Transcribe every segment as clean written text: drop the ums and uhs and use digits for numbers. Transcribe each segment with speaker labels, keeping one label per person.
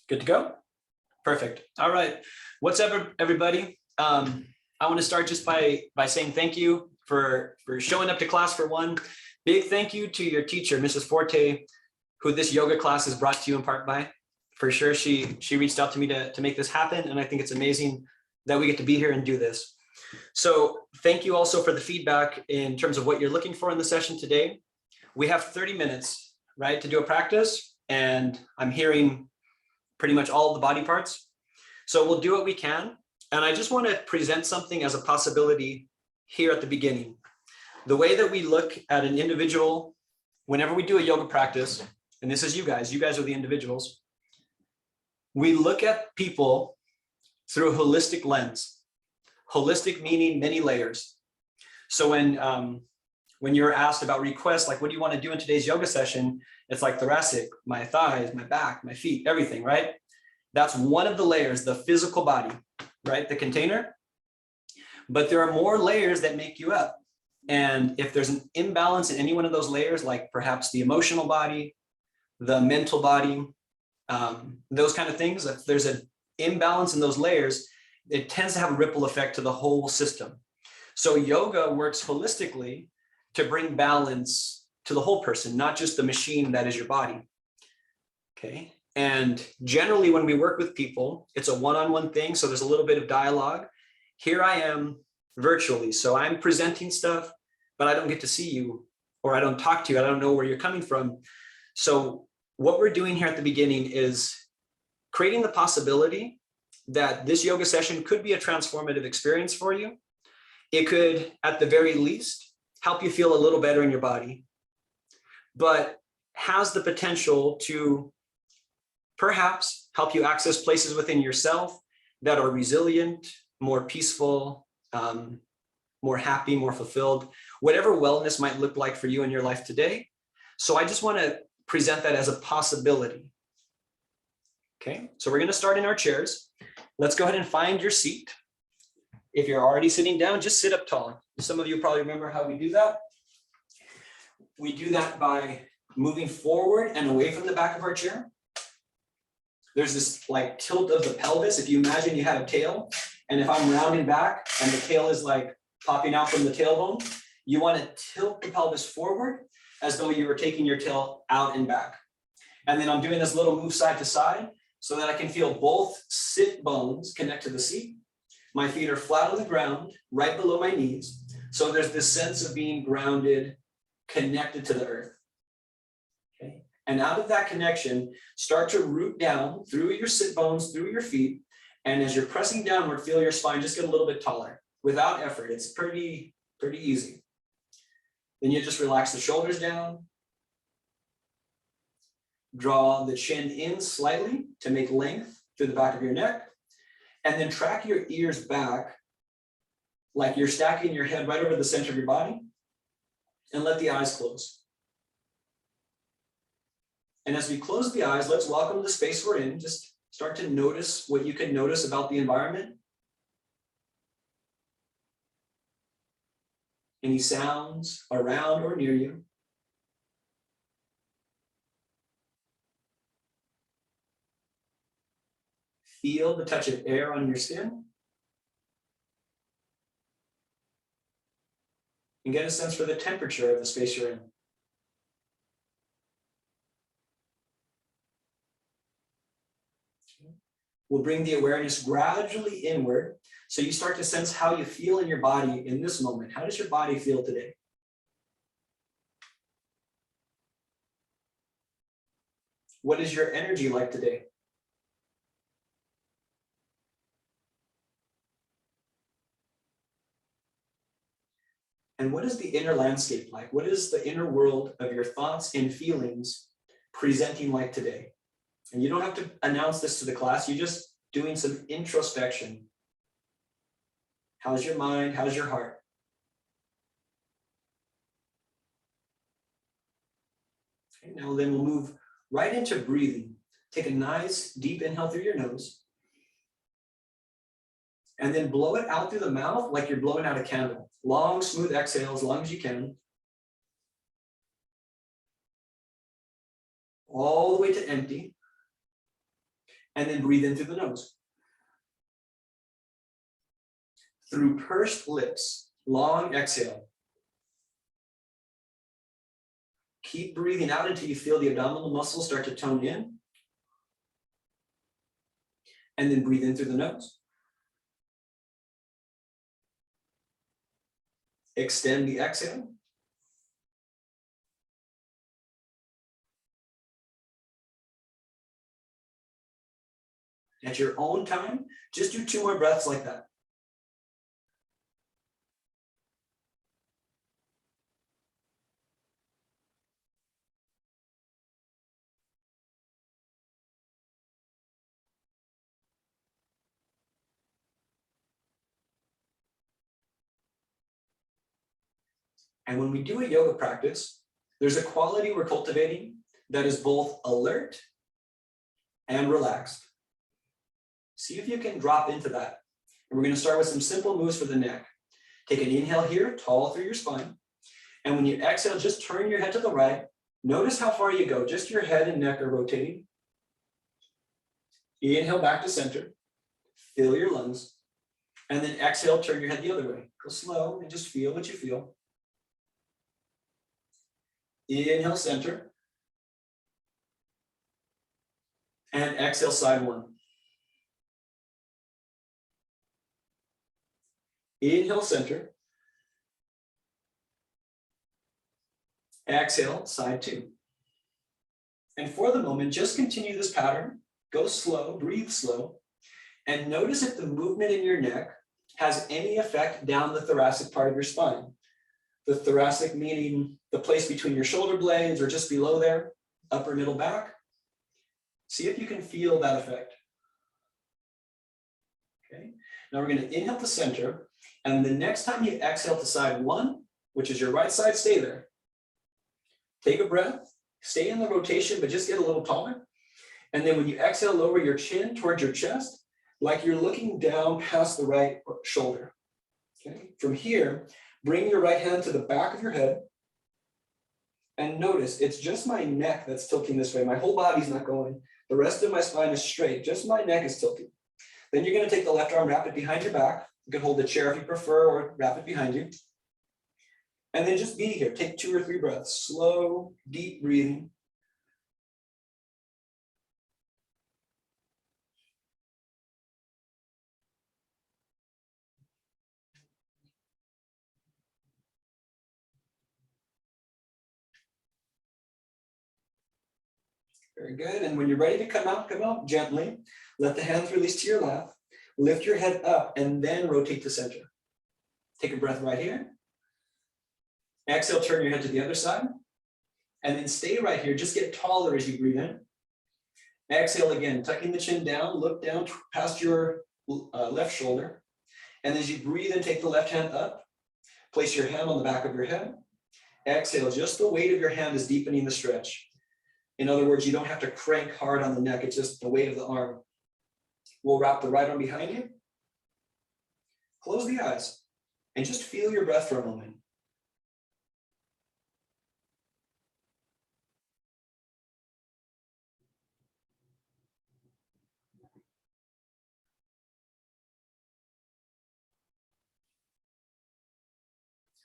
Speaker 1: Good to go? Perfect. All right. What's up, everybody? I want to start just by saying thank you for showing up to class for one. Big thank you to your teacher, Mrs. Forte, who this yoga class is brought to you in part by. For sure, she reached out to me to make this happen, and I think it's amazing that we get to be here and do this. So thank you also for the feedback in terms of what you're looking for in the session today. We have 30 minutes, right, to do a practice, and I'm hearing pretty much all of the body parts. So we'll do what we can. And I just want to present something as a possibility here at the beginning. The way that we look at an individual, whenever we do a yoga practice, and this is you guys are the individuals, we look at people through a holistic lens. Holistic meaning many layers. So when you're asked about requests, like what do you want to do in today's yoga session? It's like thoracic, my thighs, my back, my feet, everything, right? That's one of the layers, the physical body, right? The container. But there are more layers that make you up. And if there's an imbalance in any one of those layers, like perhaps the emotional body, the mental body, those kind of things, if there's an imbalance in those layers, it tends to have a ripple effect to the whole system. So yoga works holistically to bring balance to the whole person, not just the machine that is your body. Okay. And generally when we work with people, it's a one-on-one thing. So there's a little bit of dialogue. Here I am virtually. So I'm presenting stuff, but I don't get to see you, or I don't talk to you. I don't know where you're coming from. So what we're doing here at the beginning is creating the possibility that this yoga session could be a transformative experience for you. It could, at the very least, help you feel a little better in your body, but has the potential to perhaps help you access places within yourself that are resilient, more peaceful, more happy, more fulfilled, whatever wellness might look like for you in your life today. So I just want to present that as a possibility. Okay, so we're going to start in our chairs. Let's go ahead and find your seat. If you're already sitting down, just sit up tall. Some of you probably remember how we do that. We do that by moving forward and away from the back of our chair. There's this like tilt of the pelvis. If you imagine you had a tail, and if I'm rounding back and the tail is like popping out from the tailbone, you want to tilt the pelvis forward as though you were taking your tail out and back. And then I'm doing this little move side to side so that I can feel both sit bones connect to the seat. My feet are flat on the ground, right below my knees. So there's this sense of being grounded, connected to the earth. Okay. And out of that connection, start to root down through your sit bones, through your feet. And as you're pressing downward, feel your spine just get a little bit taller without effort. It's pretty easy. Then you just relax the shoulders down. Draw the chin in slightly to make length through the back of your neck. And then track your ears back like you're stacking your head right over the center of your body, and let the eyes close. And as we close the eyes, let's welcome the space we're in. Just start to notice what you can notice about the environment. Any sounds around or near you. Feel the touch of air on your skin. And get a sense for the temperature of the space you're in. We'll bring the awareness gradually inward. So you start to sense how you feel in your body in this moment. How does your body feel today? What is your energy like today? And what is the inner landscape like? What is the inner world of your thoughts and feelings presenting like today? And you don't have to announce this to the class. You're just doing some introspection. How's your mind? How's your heart? Okay, now then we'll move right into breathing. Take a nice deep inhale through your nose. And then blow it out through the mouth like you're blowing out a candle. Long, smooth exhale as long as you can. All the way to empty. And then breathe in through the nose. Through pursed lips, long exhale. Keep breathing out until you feel the abdominal muscles start to tone in. And then breathe in through the nose. Extend the exhale. At your own time, just do 2 more breaths like that. And when we do a yoga practice, there's a quality we're cultivating that is both alert and relaxed. See if you can drop into that. And we're going to start with some simple moves for the neck. Take an inhale here, tall through your spine. And when you exhale, just turn your head to the right. Notice how far you go. Just your head and neck are rotating. Inhale back to center. Fill your lungs. And then exhale, turn your head the other way. Go slow and just feel what you feel. Inhale, center. And exhale, side 1. Inhale, center. Exhale, side 2. And for the moment, just continue this pattern. Go slow, breathe slow. And notice if the movement in your neck has any effect down the thoracic part of your spine. The thoracic meaning the place between your shoulder blades or just below there, upper, middle, back. See if you can feel that effect. Okay. Now we're going to inhale to center. And the next time you exhale to side 1, which is your right side, stay there. Take a breath, stay in the rotation, but just get a little taller. And then when you exhale, lower your chin towards your chest, like you're looking down past the right shoulder. Okay. From here, bring your right hand to the back of your head. And notice, it's just my neck that's tilting this way. My whole body's not going. The rest of my spine is straight. Just my neck is tilting. Then you're going to take the left arm, wrap it behind your back. You can hold the chair if you prefer, or wrap it behind you. And then just be here. Take 2 or 3 breaths. Slow, deep breathing. Very good. And when you're ready to come out gently. Let the hands release to your lap. Lift your head up and then rotate to center. Take a breath right here. Exhale, turn your head to the other side. And then stay right here. Just get taller as you breathe in. Exhale again, tucking the chin down. Look down past your left shoulder. And as you breathe in, take the left hand up. Place your hand on the back of your head. Exhale, just the weight of your hand is deepening the stretch. In other words, you don't have to crank hard on the neck. It's just the weight of the arm. We'll wrap the right arm behind you. Close the eyes and just feel your breath for a moment.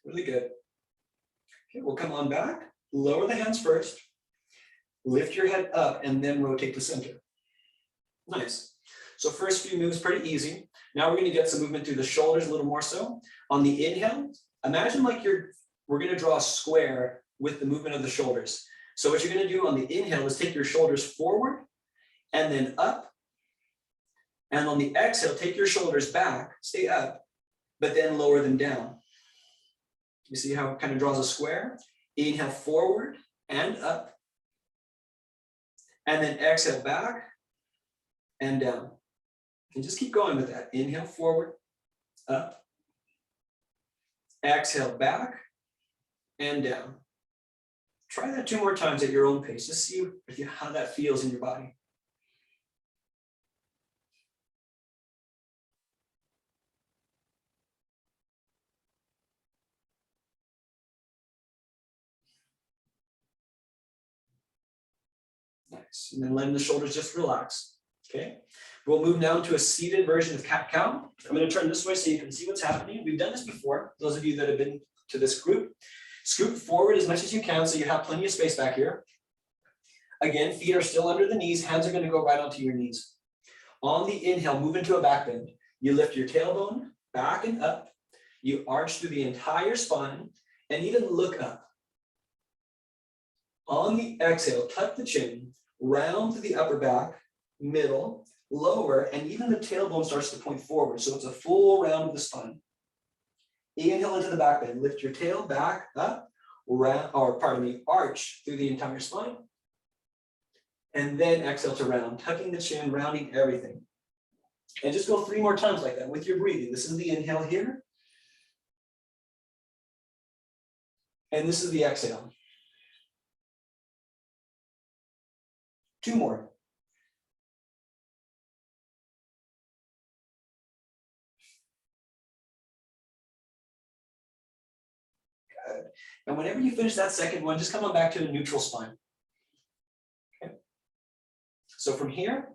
Speaker 1: Really good. Okay, we'll come on back. Lower the hands first. Lift your head up and then rotate to center. Nice. So first few moves, pretty easy. Now we're going to get some movement through the shoulders a little more so. On the inhale, imagine like we're going to draw a square with the movement of the shoulders. So what you're going to do on the inhale is take your shoulders forward and then up. And on the exhale, take your shoulders back, stay up, but then lower them down. You see how it kind of draws a square? Inhale forward and up. And then exhale back and down. And just keep going with that. Inhale forward, up. Exhale back and down. Try that 2 more times at your own pace. Just see how that feels in your body. Nice. And then letting the shoulders just relax. Okay, we'll move now to a seated version of cat-cow. I'm going to turn this way so you can see what's happening. We've done this before. Those of you that have been to this group, scoot forward as much as you can so you have plenty of space back here. Again, feet are still under the knees. Hands are going to go right onto your knees. On the inhale, move into a back bend. You lift your tailbone back and up. You arch through the entire spine and even look up. On the exhale, tuck the chin, round to the upper back, middle, lower, and even the tailbone starts to point forward. So it's a full round of the spine. Inhale into the back bend. Lift your tail back up, round, or pardon me, arch through the entire spine. And then exhale to round, tucking the chin, rounding everything. And just go 3 more times like that with your breathing. This is the inhale here. And this is the exhale. 2 more. Good. And whenever you finish that second one, just come on back to a neutral spine. Okay. So from here,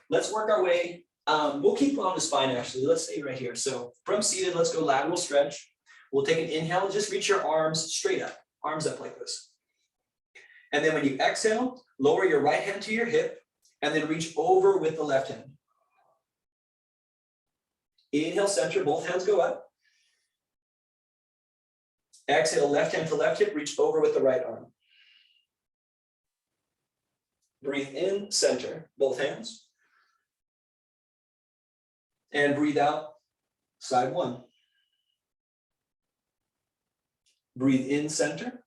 Speaker 1: let's work our way. We'll keep on the spine actually. Let's stay right here. So from seated, let's go lateral stretch. We'll take an inhale and just reach your arms straight up, arms up like this. And then when you exhale, lower your right hand to your hip and then reach over with the left hand. Inhale, center, both hands go up. Exhale, left hand to left hip, reach over with the right arm. Breathe in, center, both hands. And breathe out, side 1. Breathe in, center.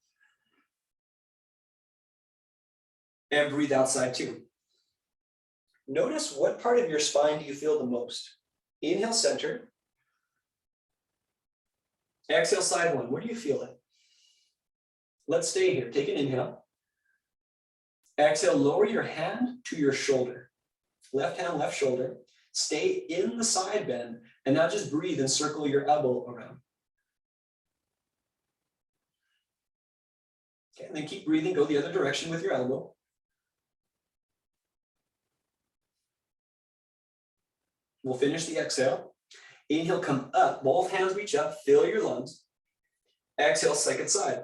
Speaker 1: And breathe out, side 2. Notice what part of your spine do you feel the most? Inhale, center. Exhale, side 1. Where do you feel it? Let's stay here. Take an inhale. Exhale, lower your hand to your shoulder. Left hand, left shoulder. Stay in the side bend, and now just breathe and circle your elbow around. Okay, and then keep breathing, go the other direction with your elbow. We'll finish the exhale. Inhale, come up, both hands reach up, fill your lungs. Exhale, second side.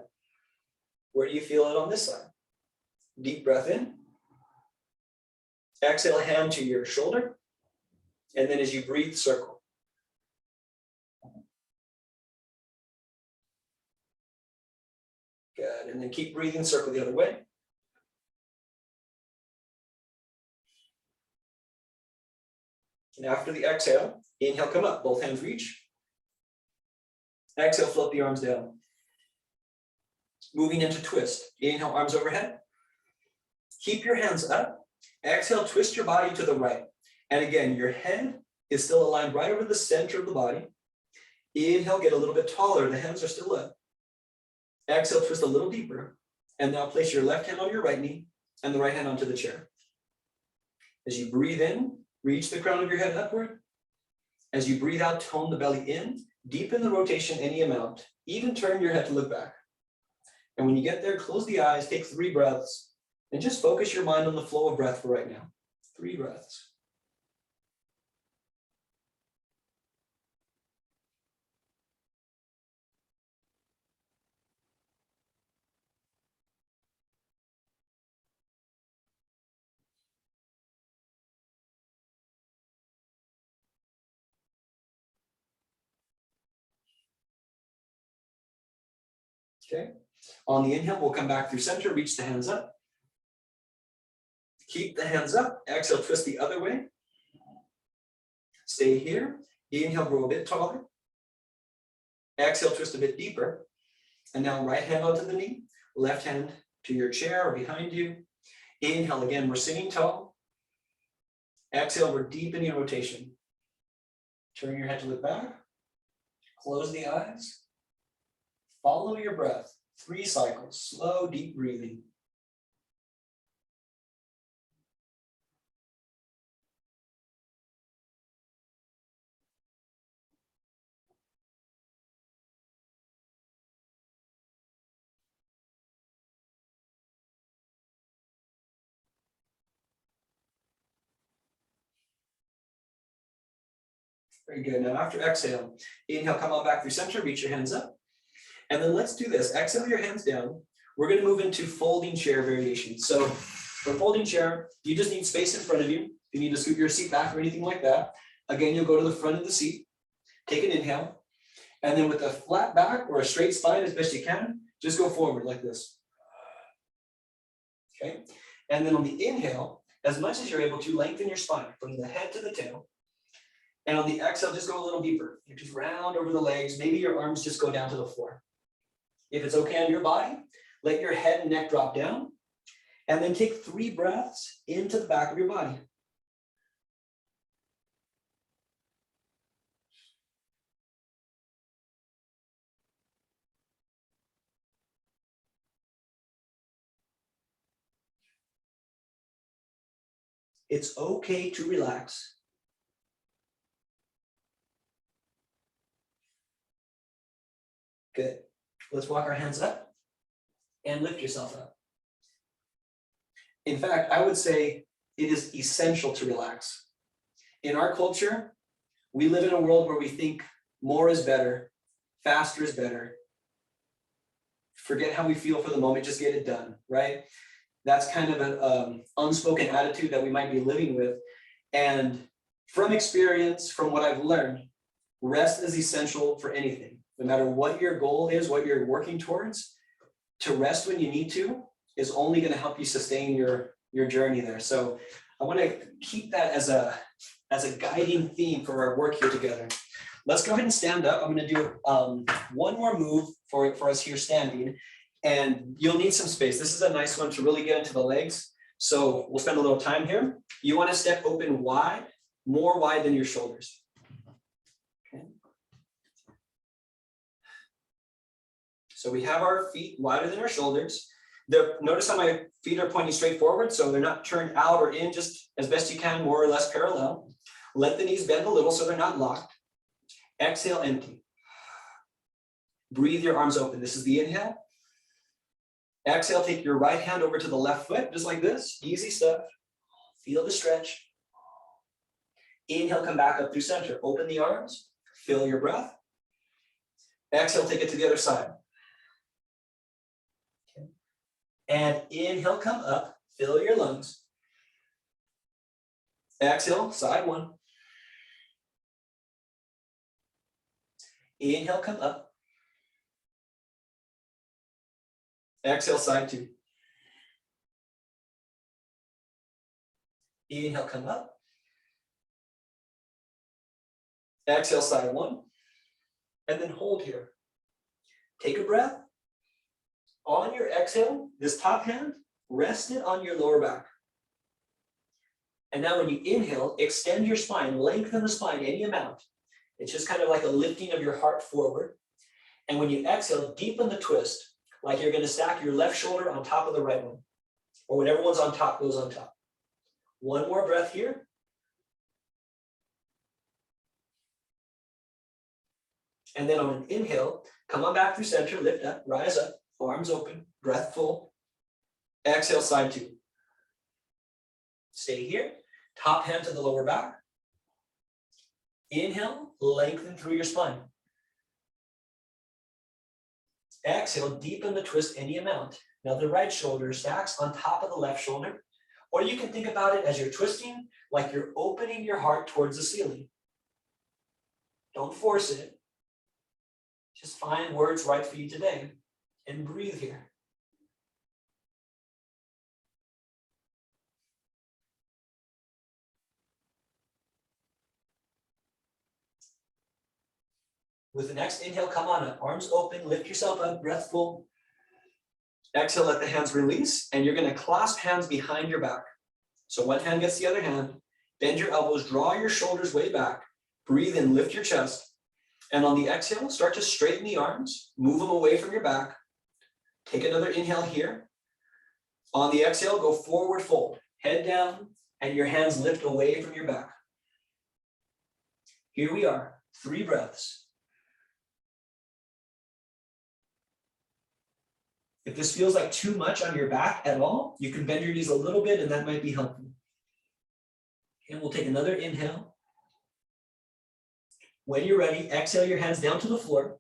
Speaker 1: Where do you feel it on this side? Deep breath in. Exhale, hand to your shoulder. And then as you breathe, circle. Good, and then keep breathing, circle the other way. And after the exhale, inhale, come up, both hands reach. Exhale, float the arms down. Moving into twist. Inhale, arms overhead. Keep your hands up. Exhale, twist your body to the right. And again, your head is still aligned right over the center of the body. Inhale, get a little bit taller. The hands are still up. Exhale, twist a little deeper. And now place your left hand on your right knee and the right hand onto the chair. As you breathe in, reach the crown of your head upward. As you breathe out, tone the belly in, deepen the rotation any amount, even turn your head to look back. And when you get there, close the eyes, take 3 breaths, and just focus your mind on the flow of breath for right now. 3 breaths. Okay, on the inhale, we'll come back through center, reach the hands up. Keep the hands up, exhale, twist the other way. Stay here, inhale, grow a bit taller. Exhale, twist a bit deeper. And now right hand onto the knee, left hand to your chair or behind you. Inhale, again, we're sitting tall. Exhale, we're deepening rotation. Turn your head to look back. Close the eyes. Follow your breath. 3 cycles, slow, deep breathing. Very good. Now after exhale, inhale, come on back through center, reach your hands up. And then let's do this. Exhale your hands down. We're going to move into folding chair variation. So for folding chair, you just need space in front of you. If you need to scoot your seat back or anything like that. Again, you'll go to the front of the seat, take an inhale, and then with a flat back or a straight spine as best you can, just go forward like this. Okay. And then on the inhale, as much as you're able to, lengthen your spine from the head to the tail. And on the exhale, just go a little deeper. You just round over the legs. Maybe your arms just go down to the floor. If it's okay on your body, let your head and neck drop down. And then take 3 breaths into the back of your body. It's okay to relax. Good. Let's walk our hands up and lift yourself up. In fact, I would say it is essential to relax. In our culture, we live in a world where we think more is better, faster is better. Forget how we feel for the moment, just get it done, right? That's kind of an unspoken attitude that we might be living with. And from experience, from what I've learned, rest is essential for anything. No matter what your goal is, what you're working towards, to rest when you need to is only going to help you sustain your journey there. So I want to keep that as a guiding theme for our work here together. Let's go ahead and stand up. I'm going to do one more move for us here standing, and you'll need some space. This is a nice one to really get into the legs. So we'll spend a little time here. You want to step open wide, more wide than your shoulders. Okay. So we have our feet wider than our shoulders. Notice how my feet are pointing straight forward, so they're not turned out or in, just as best you can, more or less parallel. Let the knees bend a little so they're not locked. Exhale, empty. Breathe your arms open. This is the inhale. Exhale, take your right hand over to the left foot, just like this. Easy stuff. Feel the stretch. Inhale, come back up through center. Open the arms. Feel your breath. Exhale, take it to the other side. Okay. And inhale, come up. Fill your lungs. Exhale, side one. Inhale, come up. Exhale, side two. Inhale, come up. Exhale, side one. And then hold here. Take a breath. On your exhale, this top hand, rest it on your lower back. And now when you inhale, extend your spine, lengthen the spine any amount. It's just kind of like a lifting of your heart forward. And when you exhale, deepen the twist, like you're going to stack your left shoulder on top of the right one. Or whatever one's on top goes on top. One more breath here. And then on an inhale, come on back through center, lift up, rise up, arms open, breath full. Exhale, side two. Stay here. Top hand to the lower back. Inhale, lengthen through your spine. Exhale, deepen the twist any amount. Now the right shoulder stacks on top of the left shoulder, or you can think about it as you're twisting, like you're opening your heart towards the ceiling. Don't force it. Just find words right for you today and breathe here. With the next inhale, come on up. Arms open, lift yourself up, breath full. Exhale, let the hands release, and you're going to clasp hands behind your back. So one hand gets the other hand. Bend your elbows, draw your shoulders way back. Breathe in, lift your chest. And on the exhale, start to straighten the arms, move them away from your back. Take another inhale here. On the exhale, go forward fold. Head down, and your hands lift away from your back. Here we are, 3 breaths. If this feels like too much on your back at all, you can bend your knees a little bit and that might be helpful. And we'll take another inhale. When you're ready, exhale your hands down to the floor.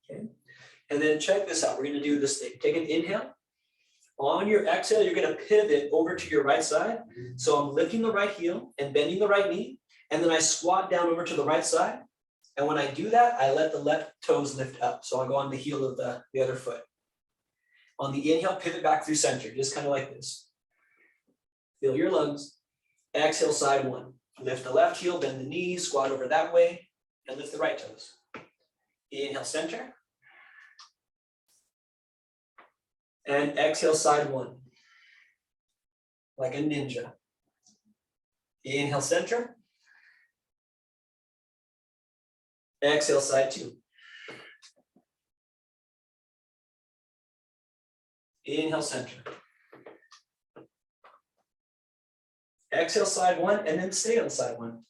Speaker 1: Okay. And then check this out. We're going to do this thing. Take an inhale. On your exhale, you're going to pivot over to your right side. So I'm lifting the right heel and bending the right knee. And then I squat down over to the right side. And when I do that, I let the left toes lift up. So I go on the heel of the other foot. On the inhale, pivot back through center, just kind of like this. Feel your lungs. Exhale, side one. Lift the left heel, bend the knee, squat over that way, and lift the right toes. Inhale, center. And exhale, side one. Like a ninja. Inhale, center. Exhale, side two. Inhale, center. Exhale, side one, and then stay on side one.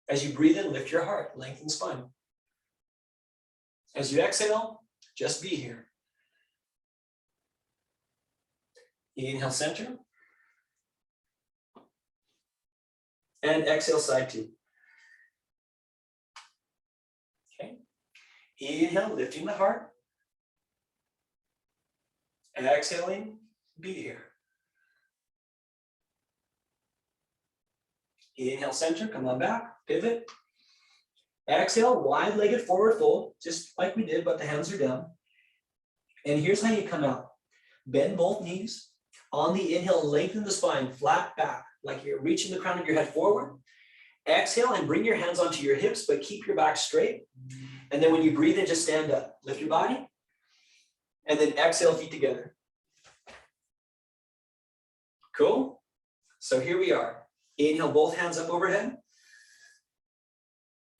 Speaker 1: As you breathe in, lift your heart, lengthen spine. As you exhale, just be here. Inhale, center. And exhale, side two. Okay. Inhale, lifting the heart. And exhaling, be here. Inhale, center, come on back, pivot. Exhale, wide-legged forward fold, just like we did, but the hands are down. And here's how you come out. Bend both knees. On the inhale, lengthen the spine, flat back, like you're reaching the crown of your head forward. Exhale and bring your hands onto your hips, but keep your back straight. And then when you breathe in, just stand up. Lift your body. And then exhale, feet together. Cool? So here we are. Inhale, both hands up overhead.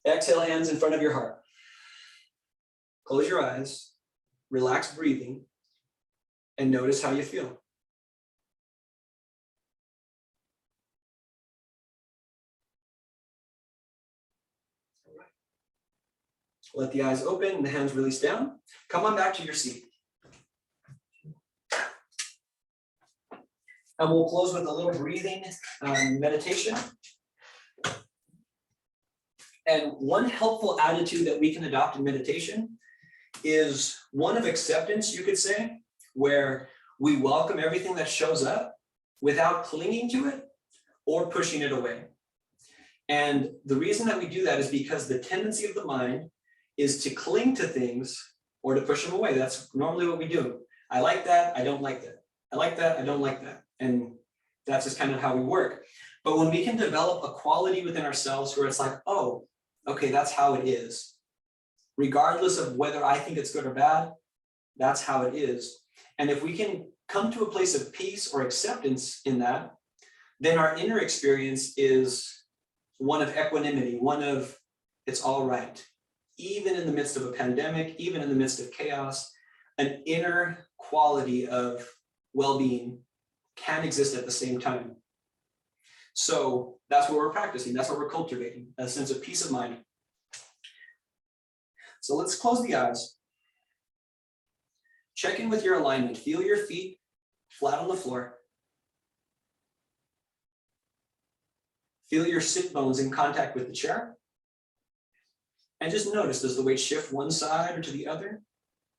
Speaker 1: Exhale, hands in front of your heart. Close your eyes, relax breathing, and notice how you feel. Let the eyes open and the hands release down. Come on back to your seat. And we'll close with a little breathing meditation. And one helpful attitude that we can adopt in meditation is one of acceptance, you could say, where we welcome everything that shows up without clinging to it or pushing it away. And the reason that we do that is because the tendency of the mind is to cling to things or to push them away. That's normally what we do. I like that, I don't like that. I like that, I don't like that. And that's just kind of how we work. But when we can develop a quality within ourselves where it's like, oh, okay, that's how it is. Regardless of whether I think it's good or bad, that's how it is. And if we can come to a place of peace or acceptance in that, then our inner experience is one of equanimity, one of it's all right. Even in the midst of a pandemic, even in the midst of chaos, an inner quality of well-being can exist at the same time. So that's what we're practicing. That's what we're cultivating, a sense of peace of mind. So let's close the eyes. Check in with your alignment. Feel your feet flat on the floor. Feel your sit bones in contact with the chair. And just notice, does the weight shift one side or to the other,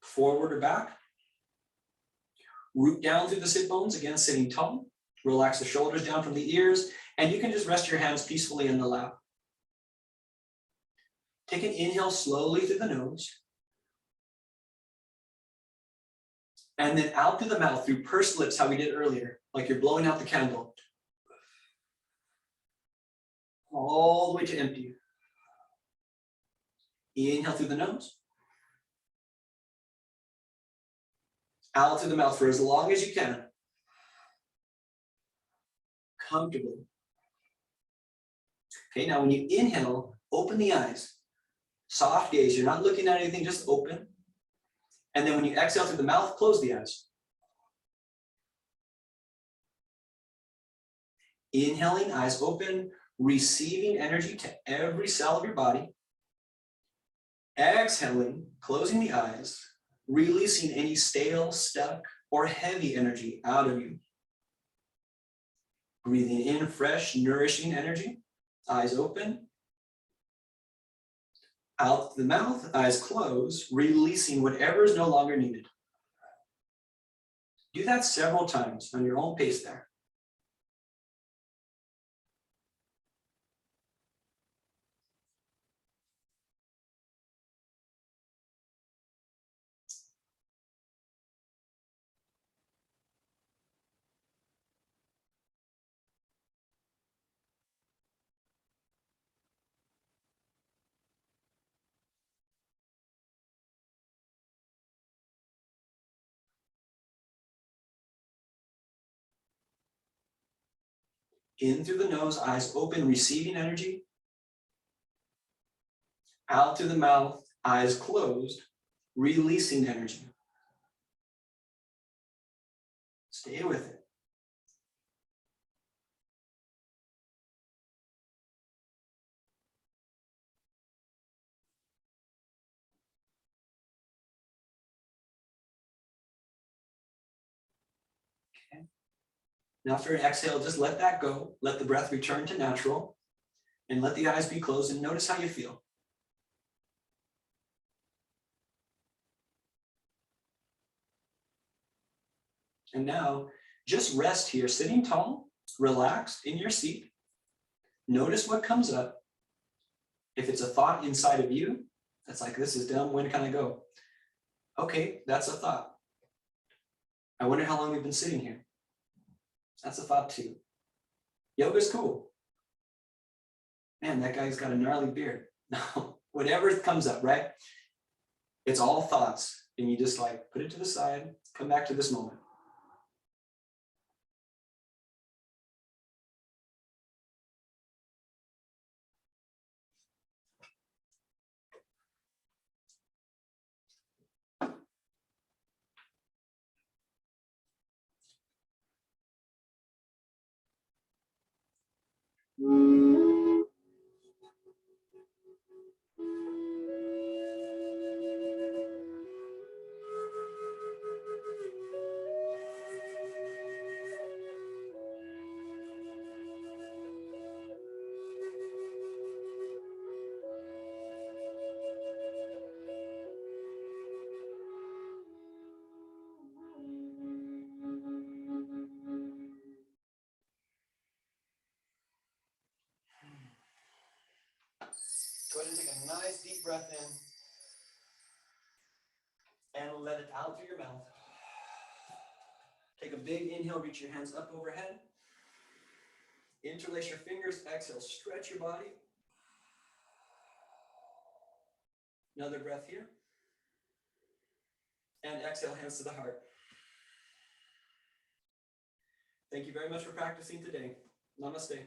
Speaker 1: forward or back? Root down through the sit bones, again, sitting tall. Relax the shoulders down from the ears, and you can just rest your hands peacefully in the lap. Take an inhale slowly through the nose. And then out through the mouth through pursed lips, how we did earlier, like you're blowing out the candle. All the way to empty. Inhale through the nose. Out through the mouth for as long as you can. Comfortably. Okay, now when you inhale, open the eyes. Soft gaze, you're not looking at anything, just open. And then when you exhale through the mouth, close the eyes. Inhaling, eyes open, receiving energy to every cell of your body. Exhaling, closing the eyes, releasing any stale, stuck, or heavy energy out of you. Breathing in fresh, nourishing energy, eyes open. Out the mouth, eyes closed, releasing whatever is no longer needed. Do that several times on your own pace there. In through the nose, eyes open, receiving energy. Out through the mouth, eyes closed, releasing energy. Stay with it. Okay. Now for an exhale, just let that go. Let the breath return to natural and let the eyes be closed and notice how you feel. And now just rest here, sitting tall, relaxed in your seat. Notice what comes up. If it's a thought inside of you, that's like, this is dumb, when can I go? Okay, that's a thought. I wonder how long we've been sitting here. That's a thought too. Yoga's cool. Man, that guy's got a gnarly beard. No, whatever comes up, right? It's all thoughts. And you just like put it to the side, come back to this moment. Go ahead and take a nice deep breath in and let it out through your mouth. Take a big inhale, reach your hands up overhead. Interlace your fingers, exhale, stretch your body. Another breath here. And exhale, hands to the heart. Thank you very much for practicing today. Namaste.